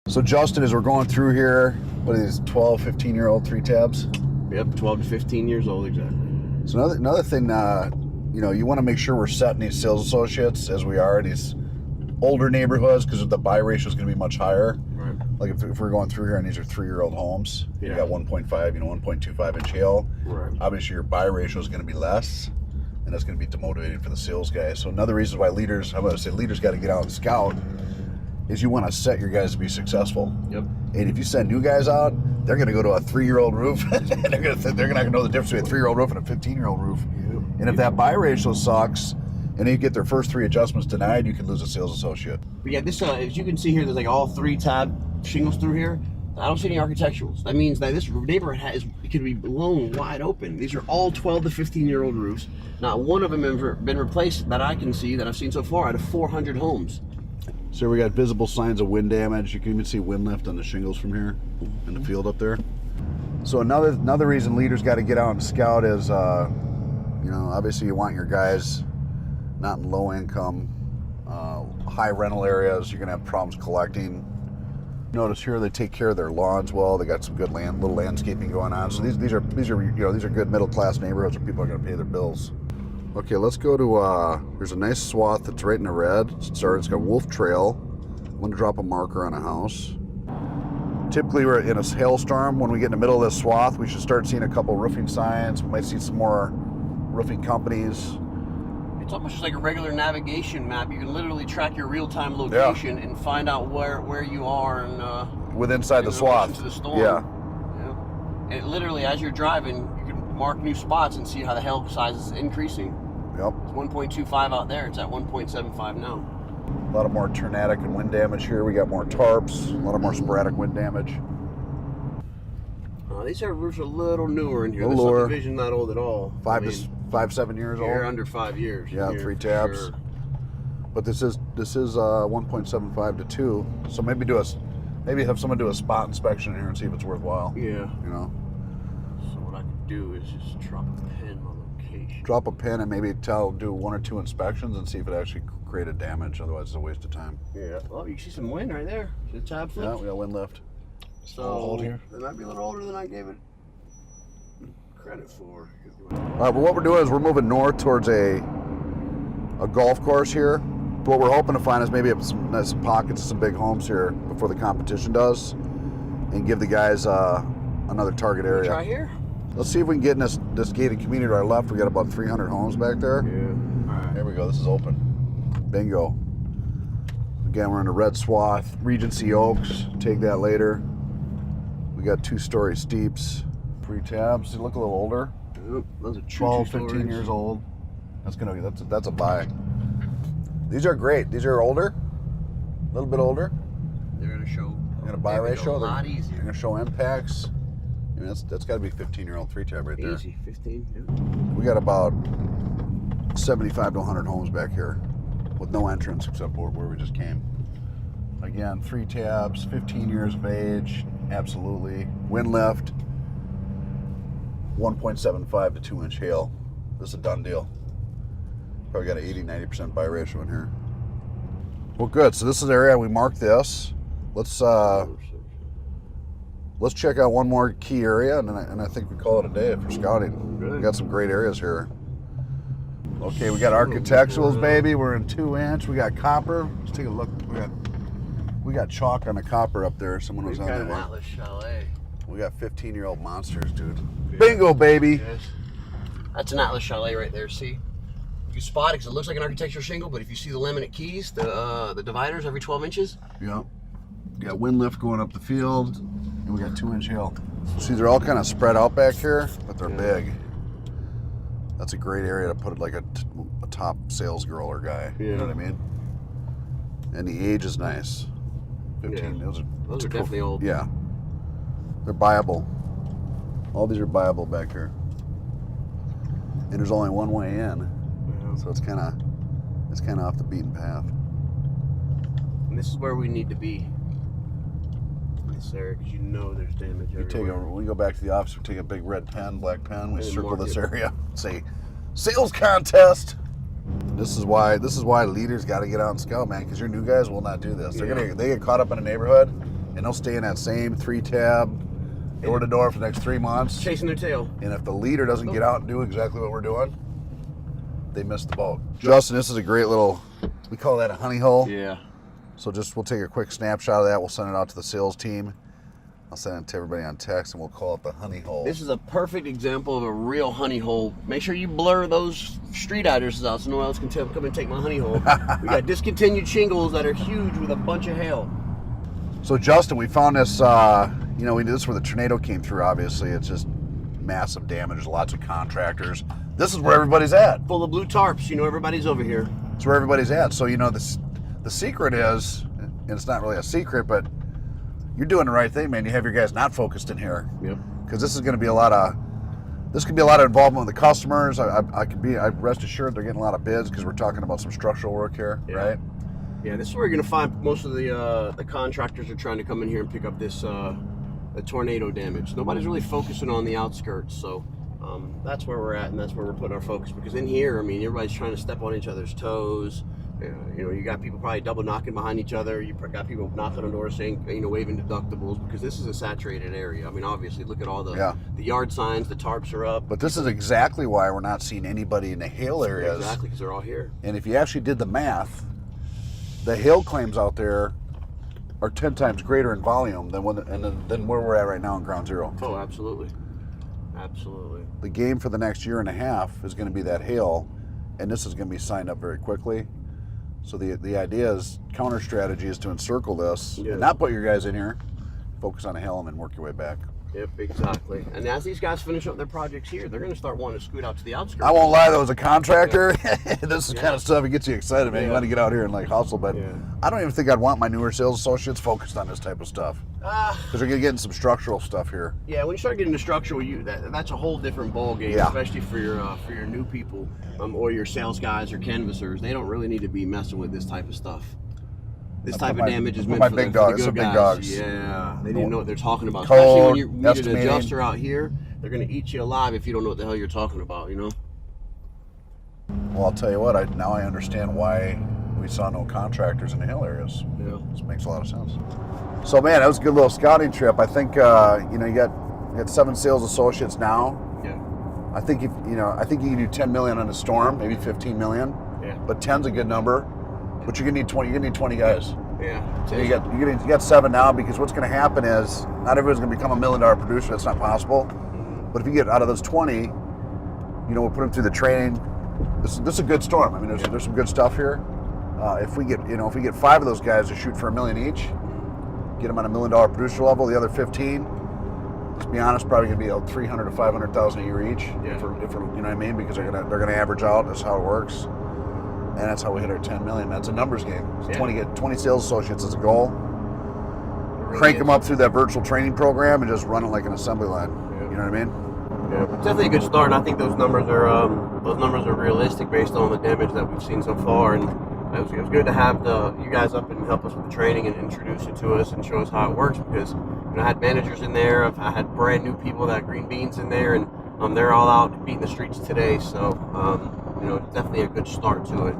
So Justin, as we're going through here, what are these 12, 15-year-old 3-tabs? Yep, 12 to 15 years old, exactly. So another thing, you know, you want to make sure we're setting these sales associates as we are in these older neighborhoods, because the buy ratio is going to be much higher. Right. Like if we're going through here and these are 3-year-old homes, you got 1.5, you know, 1.25 inch hail. Right. Obviously, your buy ratio is going to be less, and that's going to be demotivating for the sales guys. So another reason why leaders, I'm going to say leaders got to get out and scout, is you want to set your guys to be successful. Yep. And if you send new guys out, they're going to go to a 3-year-old roof, and they're not going to know the difference between a 3-year-old roof and a 15-year-old roof. Yep. And if that buy ratio sucks, and they get their first 3 adjustments denied, you could lose a sales associate. But yeah, this as you can see here, there's like all 3-tab shingles through here. I don't see any architecturals. That means that this neighborhood it could be blown wide open. These are all 12 to 15-year-old roofs. Not one of them have been replaced that I can see, that I've seen so far, out of 400 homes. So we got visible signs of wind damage. You can even see wind lift on the shingles from here in the field up there. So another reason leaders got to get out and scout is, you know, obviously you want your guys not in low income, high rental areas. You're gonna have problems collecting. Notice here they take care of their lawns well. They got some good little landscaping going on. So these are you know, these are good middle class neighborhoods where people are gonna pay their bills. Okay, let's go to, there's a nice swath that's right in the red. It's got Wolf Trail. I'm gonna drop a marker on a house. Typically we're in a hailstorm. When we get in the middle of this swath, we should start seeing a couple roofing signs. We might see some more roofing companies. It's almost just like a regular navigation map. You can literally track your real-time location and find out where you are and with inside the swath. To the storm. Yeah. And it literally, as you're driving, you can mark new spots and see how the hail size is increasing. Yep. It's 1.25 out there. It's at 1.75 now. A lot of more tornadic and wind damage here. We got more tarps. A lot of more sporadic wind damage. These roofs are a little newer in here. The subdivision not old at all. 7 years old. They're under 5 years. Yeah, 3 tabs. Sure. But this is 1.75 to 2. So maybe have someone do a spot inspection here and see if it's worthwhile. Yeah. You know. So what I could do is just drop a pin on location. Drop a pin and maybe do 1 or 2 inspections and see if it actually created damage. Otherwise, it's a waste of time. Yeah. Well, you can see some wind right there. See the tab flip? Yeah, we got wind lift. So it might be a little older than I gave it credit for. All right, but what we're doing is we're moving north towards a golf course here. What we're hoping to find is maybe some pockets of some big homes here before the competition does, and give the guys another target area. Try here. Let's see if we can get in this gated community to our left. We got about 300 homes back there. Yeah. All right. There we go. This is open. Bingo. Again, we're in a red swath. Regency Oaks. Take that later. We got 2-story steeps. 3 tabs. They look a little older. Yep. Those are 12, 15 years old. That's a buy. These are great. These are older. A little bit older. They're gonna show. They're gonna buy ratio. A lot easier. They're gonna show impacts. I mean, that's got to be 15-year-old 3-tab right there. Easy, 15. Yeah. We got about 75 to 100 homes back here with no entrance except where we just came. Again, 3 tabs, 15 years of age, absolutely. Wind lift, 1.75 to 2 inch hail. This is a done deal. Probably got an 80-90% buy ratio in here. Well, good. So this is the area we marked this. Let's check out one more key area, and I think we call it a day for scouting. Good. We got some great areas here. Okay, we got architecturals, baby. We're in 2 inch. We got copper. Let's take a look. We got chalk on the copper up there. Someone was on Got an there. Atlas Chalet. We got 15-year-old monsters, dude. Yeah. Bingo, baby. Yes. That's an Atlas Chalet right there. See, you can spot it because it looks like an architectural shingle, but if you see the laminate keys, the dividers every 12 inches. Yep. We got wind lift going up the field, and we got 2 inch hail. See, they're all kind of spread out back here, but they're big. That's a great area to put like a top sales girl or guy. Yeah. You know what I mean? And the age is nice. 15. Yeah. Those are definitely old. Yeah. They're buyable. All these are buyable back here. And there's only one way in. Yeah. So it's kind of off the beaten path. And this is where we need to be. This area, because you know there's damage everywhere. When we go back to the office, we take a big red pen, black pen, we circle this area, say, sales contest. This is why leaders got to get out and scout, man, because your new guys will not do this. They get caught up in a neighborhood, and and they'll stay in that same 3-tab, door to door for the next 3 months. Chasing their tail. And if the leader doesn't get out and do exactly what we're doing, they miss the boat. Justin, this is a great little, we call that a honey hole. Yeah. So we'll take a quick snapshot of that. We'll send it out to the sales team. I'll send it to everybody on text, and we'll call it the honey hole. This is a perfect example of a real honey hole. Make sure you blur those street addresses out so no one else can come and take my honey hole. We got discontinued shingles that are huge with a bunch of hail. So Justin, we found this, you know, we did this where the tornado came through, obviously. It's just massive damage. There's lots of contractors. This is where everybody's at. Full of blue tarps. You know everybody's over here. It's where everybody's at. So, you know, the secret is, and it's not really a secret, but you're doing the right thing, man. You have your guys not focused in here. Yep. Because this is going to be a lot of, involvement with the customers. I rest assured they're getting a lot of bids because we're talking about some structural work here, Yeah. right? Yeah, this is where you're going to find most of the contractors are trying to come in here and pick up this the tornado damage. Nobody's really focusing on the outskirts, so that's where we're at, and that's where we're putting our focus. Because in here, I mean, everybody's trying to step on each other's toes. You know, you got people probably double knocking behind each other. You got people knocking on doors saying, you know, waving deductibles, because this is a saturated area. I mean, obviously, look at all the yard signs, the tarps are up. But this is exactly why we're not seeing anybody in the hail areas. Exactly, because they're all here. And if you actually did the math, the hail claims out there are 10 times greater in volume than where we're at right now in ground zero. Oh, absolutely. Absolutely. The game for the next year and a half is going to be that hail, and this is going to be signed up very quickly. So the idea is, counter strategy is to encircle this and not put your guys in here, focus on a hail and then work your way back. Yep, exactly. And as these guys finish up their projects here, they're going to start wanting to scoot out to the outskirts. I won't lie, though, as a contractor, this is kind of stuff that gets you excited, man. You want to get out here and like hustle, but I don't even think I'd want my newer sales associates focused on this type of stuff. Because we're going to get into some structural stuff here. Yeah, when you start getting into structural, that's a whole different ball game, especially for your new people or your sales guys or canvassers. They don't really need to be messing with this type of stuff. This type of damage is meant for the good guys. Yeah, they need to know what they're talking about. Especially when you meet an adjuster out here, they're going to eat you alive if you don't know what the hell you're talking about, you know? Well, I'll tell you what, now I understand why we saw no contractors in the hill areas. Yeah. This makes a lot of sense. So, man, that was a good little scouting trip. I think, you know, you got 7 sales associates now. Yeah. I think you can do 10 million on a storm, maybe 15 million. Yeah. But 10's a good number. But you're gonna need 20. You're gonna need 20 guys. Yeah. So you got 7 now, because what's gonna happen is not everyone's gonna become $1 million producer. That's not possible. But if you get out of those 20, you know, we'll put them through the training. This is a good storm. I mean, there's some good stuff here. If we get 5 of those guys to shoot for $1 million each, get them on $1 million producer level. The other 15, to be honest, probably gonna be about $300,000 to $500,000 a year each. Yeah. If you know what I mean, because they're gonna average out. That's how it works. And that's how we hit our 10 million. That's a numbers game. So 20 sales associates is a goal. Really crank them up through that virtual training program and just run it like an assembly line. Yeah. You know what I mean? Yeah, it's definitely a good start. And I think those numbers are realistic based on the damage that we've seen so far. And it was good to have you guys up and help us with the training and introduce it to us and show us how it works, because I had managers in there. I had brand new people that green beans in there, and they're all out beating the streets today. So it's definitely a good start to it.